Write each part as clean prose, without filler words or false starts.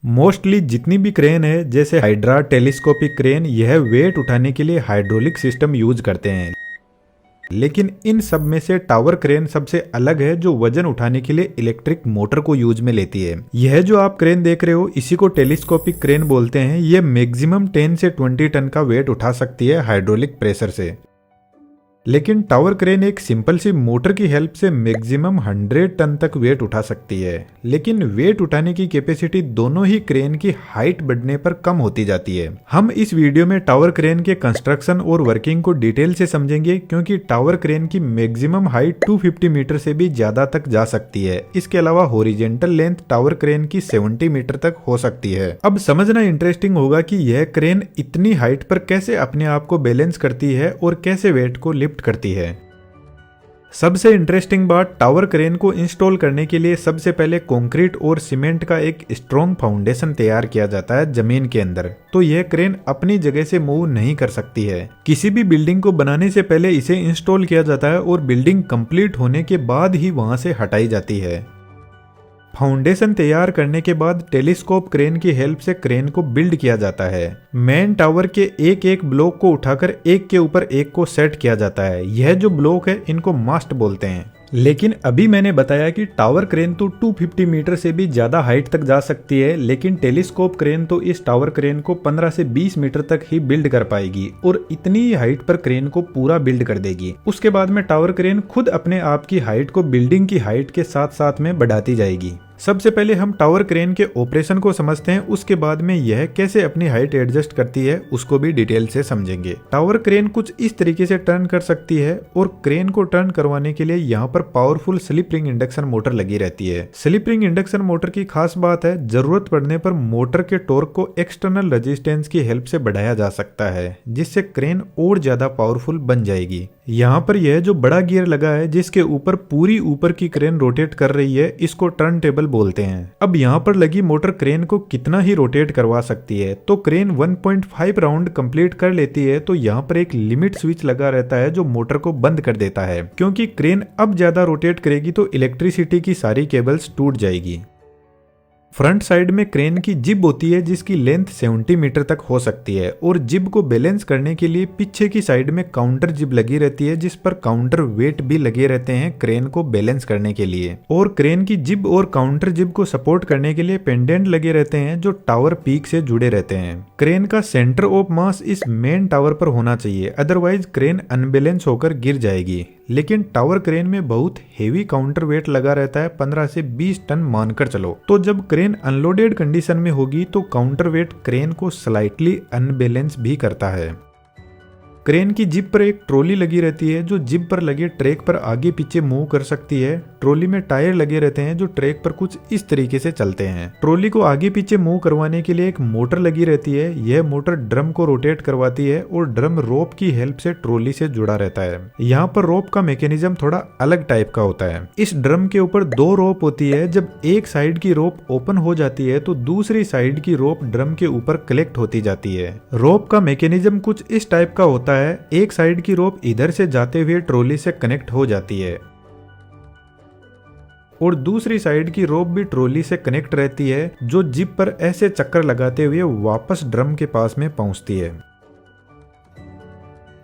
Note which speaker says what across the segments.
Speaker 1: Mostly जितनी भी crane है जैसे हाइड्रा टेलीस्कोपिक क्रेन, यह वेट उठाने के लिए हाइड्रोलिक सिस्टम यूज करते हैं। लेकिन इन सब में से टावर क्रेन सबसे अलग है, जो वजन उठाने के लिए इलेक्ट्रिक मोटर को यूज में लेती है। यह जो आप क्रेन देख रहे हो इसी को टेलीस्कोपिक क्रेन बोलते हैं। यह मैक्सिमम 10 से 20 टन का वेट उठा सकती है हाइड्रोलिक प्रेशर से। लेकिन टावर क्रेन एक सिंपल सी मोटर की हेल्प से मैक्सिमम 100 टन तक वेट उठा सकती है। लेकिन वेट उठाने की कैपेसिटी दोनों ही क्रेन की हाइट बढ़ने पर कम होती जाती है। हम इस वीडियो में टावर क्रेन के कंस्ट्रक्शन और वर्किंग को डिटेल से समझेंगे, क्योंकि टावर क्रेन की मैक्सिमम हाइट 250 मीटर से भी ज्यादा तक जा सकती है। इसके अलावा हॉरिजॉन्टल लेंथ टावर क्रेन की 70 मीटर तक हो सकती है। अब समझना इंटरेस्टिंग होगा कि यह क्रेन इतनी हाइट पर कैसे अपने आप को बैलेंस करती है और कैसे वेट को लिफ्ट करती है। सबसे इंटरेस्टिंग बात, टावर क्रेन को इंस्टॉल करने के लिए सबसे पहले कंक्रीट और सीमेंट का एक स्ट्रॉन्ग फाउंडेशन तैयार किया जाता है जमीन के अंदर। तो यह क्रेन अपनी जगह से मूव नहीं कर सकती है। किसी भी बिल्डिंग को बनाने से पहले इसे इंस्टॉल किया जाता है और बिल्डिंग कंप्लीट होने के बाद ही वहां से हटाई जाती है। फाउंडेशन तैयार करने के बाद टेलीस्कोप क्रेन की हेल्प से क्रेन को बिल्ड किया जाता है। मेन टावर के एक एक ब्लॉक को उठाकर एक के ऊपर एक को सेट किया जाता है। यह जो ब्लॉक है इनको मास्ट बोलते हैं। लेकिन अभी मैंने बताया कि टावर क्रेन तो 250 मीटर से भी ज्यादा हाइट तक जा सकती है, लेकिन टेलीस्कोप क्रेन तो इस टावर क्रेन को 15 से 20 मीटर तक ही बिल्ड कर पाएगी और इतनी ही हाइट पर क्रेन को पूरा बिल्ड कर देगी। उसके बाद में टावर क्रेन खुद अपने आप की हाइट को बिल्डिंग की हाइट के साथ साथ में बढ़ाती जाएगी। सबसे पहले हम टावर क्रेन के ऑपरेशन को समझते हैं, उसके बाद में यह कैसे अपनी हाइट एडजस्ट करती है उसको भी डिटेल से समझेंगे। टावर क्रेन कुछ इस तरीके से टर्न कर सकती है और क्रेन को टर्न करवाने के लिए यहाँ पर powerful slip ring induction motor लगी रहती है। स्लिप रिंग इंडक्शन मोटर की खास बात है, जरूरत पड़ने पर मोटर के टॉर्क को एक्सटर्नल रेजिस्टेंस की हेल्प से बढ़ाया जा सकता है, जिससे क्रेन और ज्यादा पावरफुल बन जाएगी। यहाँ पर यह जो बड़ा गियर लगा है जिसके ऊपर पूरी ऊपर की क्रेन रोटेट कर रही है, इसको टर्न टेबल बोलते हैं। अब यहाँ पर लगी मोटर क्रेन को कितना ही रोटेट करवा सकती है। तो क्रेन 1.5 राउंड कंप्लीट कर लेती है तो यहाँ पर एक लिमिट स्विच लगा रहता है जो मोटर को बंद कर देता है, क्योंकि क्रेन अब ज्यादा रोटेट करेगी तो इलेक्ट्रिसिटी की सारी केबल्स टूट जाएगी। फ्रंट साइड में क्रेन की जिब होती है जिसकी लेंथ 70 मीटर तक हो सकती है और जिब को बैलेंस करने के लिए पीछे की साइड में काउंटर जिब लगी रहती है, जिस पर काउंटर वेट भी लगे रहते हैं क्रेन को बैलेंस करने के लिए। और क्रेन की जिब और काउंटर जिब को सपोर्ट करने के लिए पेंडेंट लगे रहते हैं जो टावर पीक से जुड़े रहते हैं। क्रेन का सेंटर ऑफ मास इस मेन टावर पर होना चाहिए, अदरवाइज क्रेन अनबैलेंस होकर गिर जाएगी। लेकिन टावर क्रेन में बहुत हेवी काउंटर वेट लगा रहता है, 15 से 20 टन मानकर चलो। तो जब क्रेन अनलोडेड कंडीशन में होगी तो काउंटर वेट क्रेन को स्लाइटली अनबैलेंस भी करता है। क्रेन की जिप पर एक ट्रॉली लगी रहती है जो जिप पर लगे ट्रैक पर आगे पीछे मूव कर सकती है। ट्रॉली में टायर लगे रहते हैं जो ट्रैक पर कुछ इस तरीके से चलते हैं। ट्रॉली को आगे पीछे मूव करवाने के लिए एक मोटर लगी रहती है। यह मोटर ड्रम को रोटेट करवाती है और ड्रम रोप की हेल्प से ट्रॉली से जुड़ा रहता है। यहाँ पर रोप का मैकेनिज्म थोड़ा अलग टाइप का होता है। इस ड्रम के ऊपर 2 रोप होती है। जब एक साइड की रोप ओपन हो जाती है तो दूसरी साइड की रोप ड्रम के ऊपर कलेक्ट होती जाती है। रोप का मैकेनिज्म कुछ इस टाइप का होता है। एक साइड की रोप इधर से जाते हुए ट्रॉली से कनेक्ट हो जाती है और दूसरी साइड की रोप भी ट्रॉली से कनेक्ट रहती है, जो जिप पर ऐसे चक्कर लगाते हुए वापस ड्रम के पास में पहुंचती है।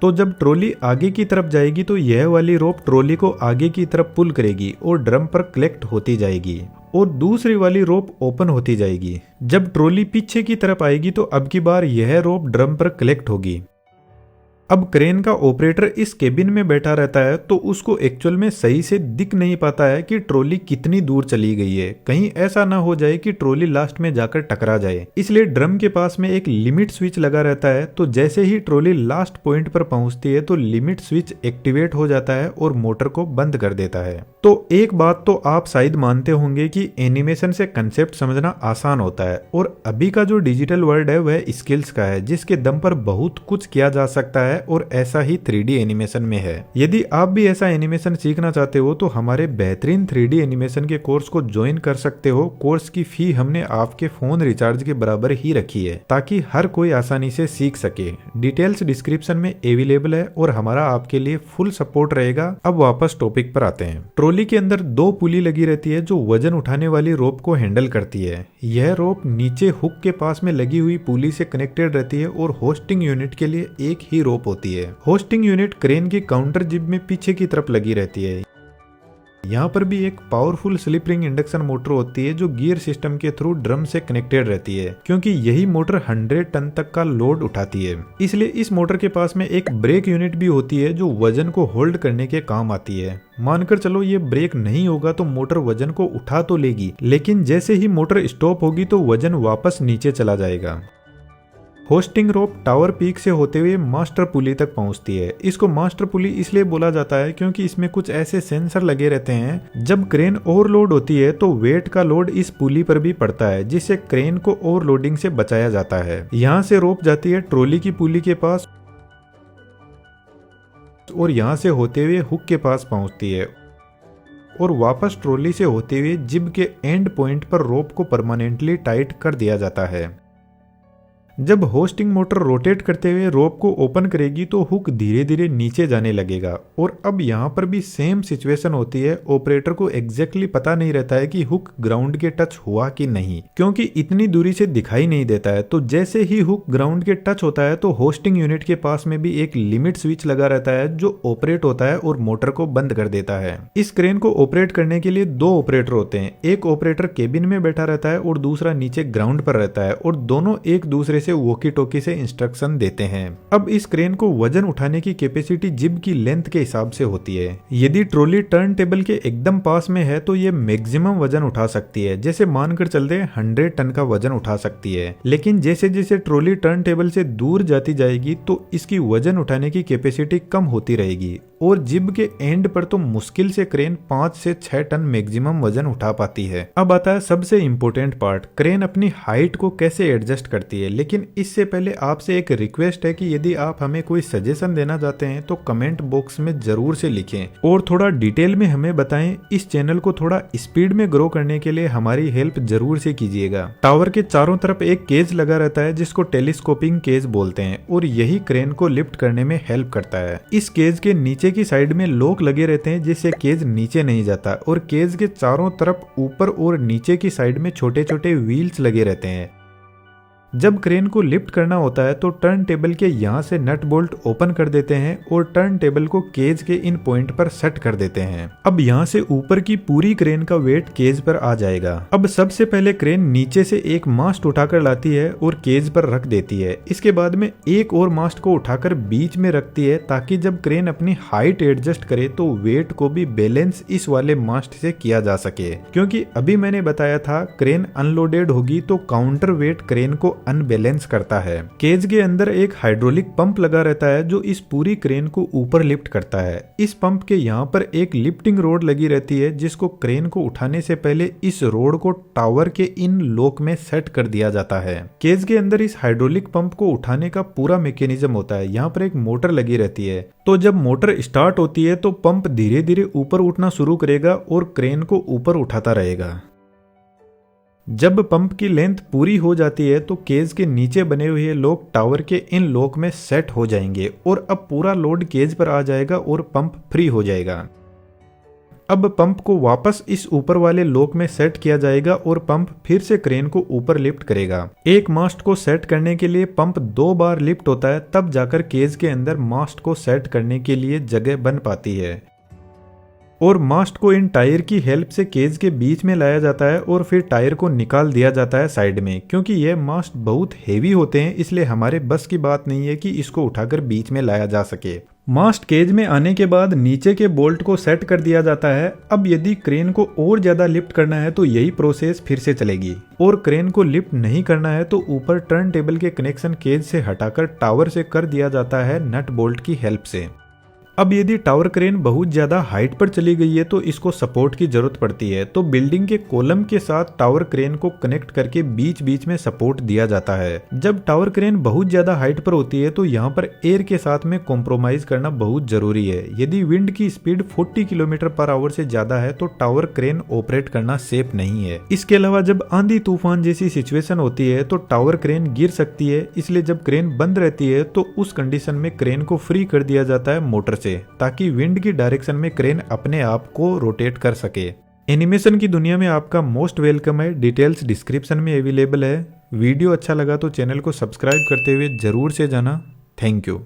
Speaker 1: तो जब ट्रॉली आगे की तरफ जाएगी तो यह वाली रोप ट्रॉली को आगे की तरफ पुल करेगी और ड्रम पर कलेक्ट होती जाएगी और दूसरी वाली रोप ओपन होती जाएगी। जब ट्रॉली पीछे की तरफ आएगी तो अब की बार यह रोप ड्रम पर कलेक्ट होगी। अब क्रेन का ऑपरेटर इस केबिन में बैठा रहता है तो उसको एक्चुअल में सही से दिख नहीं पाता है कि ट्रॉली कितनी दूर चली गई है। कहीं ऐसा ना हो जाए कि ट्रॉली लास्ट में जाकर टकरा जाए, इसलिए ड्रम के पास में एक लिमिट स्विच लगा रहता है। तो जैसे ही ट्रॉली लास्ट पॉइंट पर पहुंचती है तो लिमिट स्विच एक्टिवेट हो जाता है और मोटर को बंद कर देता है। तो एक बात तो आप शायद मानते होंगे कि एनिमेशन से कंसेप्ट समझना आसान होता है और अभी का जो डिजिटल वर्ल्ड है वह स्किल्स का है, जिसके दम पर बहुत कुछ किया जा सकता है है और ऐसा ही 3D एनिमेशन में है। यदि आप भी ऐसा एनिमेशन सीखना चाहते हो तो हमारे बेहतरीन 3D एनिमेशन के कोर्स को ज्वाइन कर सकते हो। कोर्स की फी हमने आपके फोन रिचार्ज के बराबर ही रखी है ताकि हर कोई आसानी से सीख सके। डिटेल्स डिस्क्रिप्शन में अवेलेबल है और हमारा आपके लिए फुल सपोर्ट रहेगा। अब वापस टॉपिक पर आते हैं। ट्रॉली के अंदर 2 पुली लगी रहती है जो वजन उठाने वाली रोप को हैंडल करती है। यह रोप नीचे हुक के पास में लगी हुई पुली से कनेक्टेड रहती है और होस्टिंग यूनिट के लिए एक ही रोप होती है। होस्टिंग यूनिट क्रेन की काउंटर जिब में पीछे की तरफ लगी रहती है। यहाँ पर भी एक powerful slip ring induction motor होती है जो गियर सिस्टम के थ्रू ड्रम से कनेक्टेड रहती है, क्योंकि यही मोटर 100 टन तक का लोड उठाती है। इसलिए इस मोटर के पास में एक ब्रेक यूनिट भी होती है जो वजन को होल्ड करने के काम आती है। मानकर चलो ये ब्रेक नहीं होगा तो मोटर वजन को उठा तो लेगी, लेकिन जैसे ही मोटर स्टॉप होगी तो वजन वापस नीचे चला जाएगा। होस्टिंग रोप टावर पीक से होते हुए मास्टर पुली तक पहुंचती है। इसको मास्टर पुली इसलिए बोला जाता है क्योंकि इसमें कुछ ऐसे सेंसर लगे रहते हैं। जब क्रेन ओवरलोड होती है तो वेट का लोड इस पुली पर भी पड़ता है, जिससे क्रेन को ओवरलोडिंग से बचाया जाता है। यहाँ से रोप जाती है ट्रॉली की पुली के पास और यहाँ से होते हुए हुक के पास पहुंचती है और वापस ट्रॉली से होते हुए जिब के एंड पॉइंट पर रोप को परमानेंटली टाइट कर दिया जाता है। जब होस्टिंग मोटर रोटेट करते हुए रोप को ओपन करेगी तो हुक धीरे धीरे नीचे जाने लगेगा। और अब यहाँ पर भी सेम सिचुएशन होती है। ऑपरेटर को एग्जैक्टली पता नहीं रहता है कि हुक ग्राउंड के टच हुआ कि नहीं, क्योंकि इतनी दूरी से दिखाई नहीं देता है। तो जैसे ही हुक ग्राउंड के टच होता है तो होस्टिंग यूनिट के पास में भी एक लिमिट स्विच लगा रहता है जो ऑपरेट होता है और मोटर को बंद कर देता है। इस क्रेन को ऑपरेट करने के लिए 2 ऑपरेटर होते हैं। एक ऑपरेटर केबिन में बैठा रहता है और दूसरा नीचे ग्राउंड पर रहता है और दोनों एक दूसरे से वॉकी टॉकी से इंस्ट्रक्शन देते हैं। अब इस क्रेन को वजन उठाने की कैपेसिटी जिब की लेंथ के हिसाब से होती है। यदि ट्रॉली टर्न टेबल के एकदम पास में है तो ये मैक्सिमम वजन उठा सकती है, जैसे मानकर चलते 100 टन का वजन उठा सकती है। लेकिन जैसे जैसे ट्रॉली टर्न टेबल से दूर जाती जाएगी तो इसकी वजन उठाने की कैपेसिटी कम होती रहेगी और जिब के एंड पर तो मुश्किल से क्रेन 5 से 6 टन मैक्सिमम वजन उठा पाती है। अब आता है सबसे इम्पोर्टेंट पार्ट, क्रेन अपनी हाइट को कैसे एडजस्ट करती है। लेकिन इससे पहले आपसे एक रिक्वेस्ट है कि यदि आप हमें कोई सजेशन देना चाहते हैं तो कमेंट बॉक्स में जरूर से लिखें और थोड़ा डिटेल में हमें बताएं। इस चैनल को थोड़ा स्पीड में ग्रो करने के लिए हमारी हेल्प जरूर से कीजिएगा। टावर के चारों तरफ एक केज लगा रहता है जिसको टेलीस्कोपिंग केज बोलते हैं और यही क्रेन को लिफ्ट करने में हेल्प करता है। इस केज के नीचे की साइड में लॉक लगे रहते हैं जिससे केज नीचे नहीं जाता और केज के चारों तरफ ऊपर और नीचे की साइड में छोटे छोटे व्हील्स लगे रहते हैं। जब क्रेन को लिफ्ट करना होता है तो टर्न टेबल के यहाँ से नट बोल्ट ओपन कर देते हैं और टर्न टेबल को केज के इन पॉइंट पर सेट कर देते हैं। अब यहाँ से ऊपर की पूरी क्रेन का वेट केज पर आ जाएगा। अब सबसे पहले क्रेन नीचे से एक मास्ट उठाकर लाती है और केज पर रख देती है। इसके बाद में एक और मास्ट को उठाकर बीच में रखती है ताकि जब क्रेन अपनी हाइट एडजस्ट करे तो वेट को भी बैलेंस इस वाले मास्ट से किया जा सके, क्योंकि अभी मैंने बताया था क्रेन अनलोडेड होगी तो काउंटर वेट क्रेन को अनबैलेंस करता है। केज के अंदर एक हाइड्रोलिक पंप लगा रहता है जो इस पूरी क्रेन को ऊपर लिफ्ट करता है। इस पंप के यहाँ पर एक लिफ्टिंग रोड लगी रहती है जिसको क्रेन को उठाने से पहले इस रोड को टावर के इन लॉक में सेट कर दिया जाता है। केज के अंदर इस हाइड्रोलिक पंप को उठाने का पूरा मैकेनिज्म होता है। यहाँ पर एक मोटर लगी रहती है, तो जब मोटर स्टार्ट होती है तो पंप धीरे धीरे ऊपर उठना शुरू करेगा और क्रेन को ऊपर उठाता रहेगा। जब पंप की लेंथ पूरी हो जाती है तो केज के नीचे बने हुए लॉक टावर के इन लॉक में सेट हो जाएंगे और अब पूरा लोड केज पर आ जाएगा और पंप फ्री हो जाएगा। अब पंप को वापस इस ऊपर वाले लॉक में सेट किया जाएगा और पंप फिर से क्रेन को ऊपर लिफ्ट करेगा। एक मास्ट को सेट करने के लिए पंप 2 बार लिफ्ट होता है, तब जाकर केज के अंदर मास्ट को सेट करने के लिए जगह बन पाती है और मास्ट को इन टायर की हेल्प से केज के बीच में लाया जाता है और फिर टायर को निकाल दिया जाता है साइड में। क्योंकि यह मास्ट बहुत हेवी होते हैं इसलिए हमारे बस की बात नहीं है कि इसको उठाकर बीच में लाया जा सके। मास्ट केज में आने के बाद नीचे के बोल्ट को सेट कर दिया जाता है। अब यदि क्रेन को और ज्यादा लिफ्ट करना है तो यही प्रोसेस फिर से चलेगी और क्रेन को लिफ्ट नहीं करना है तो ऊपर टर्न टेबल के कनेक्शन केज से हटाकर टावर से कर दिया जाता है नट बोल्ट की हेल्प से। अब यदि टावर क्रेन बहुत ज्यादा हाइट पर चली गई है तो इसको सपोर्ट की जरूरत पड़ती है, तो बिल्डिंग के कॉलम के साथ टावर क्रेन को कनेक्ट करके बीच बीच में सपोर्ट दिया जाता है। जब टावर क्रेन बहुत ज्यादा हाइट पर होती है तो यहाँ पर एयर के साथ में कॉम्प्रोमाइज करना बहुत जरूरी है। यदि विंड की स्पीड 40 किलोमीटर पर आवर से ज्यादा है तो टावर क्रेन ऑपरेट करना सेफ नहीं है। इसके अलावा जब आंधी तूफान जैसी सिचुएशन होती है तो टावर क्रेन गिर सकती है, इसलिए जब क्रेन बंद रहती है तो उस कंडीशन में क्रेन को फ्री कर दिया जाता है मोटर से, ताकि विंड की डायरेक्शन में क्रेन अपने आप को रोटेट कर सके। एनिमेशन की दुनिया में आपका मोस्ट वेलकम है। डिटेल्स डिस्क्रिप्शन में अवेलेबल है। वीडियो अच्छा लगा तो चैनल को सब्सक्राइब करते हुए जरूर से जाना। Thank you.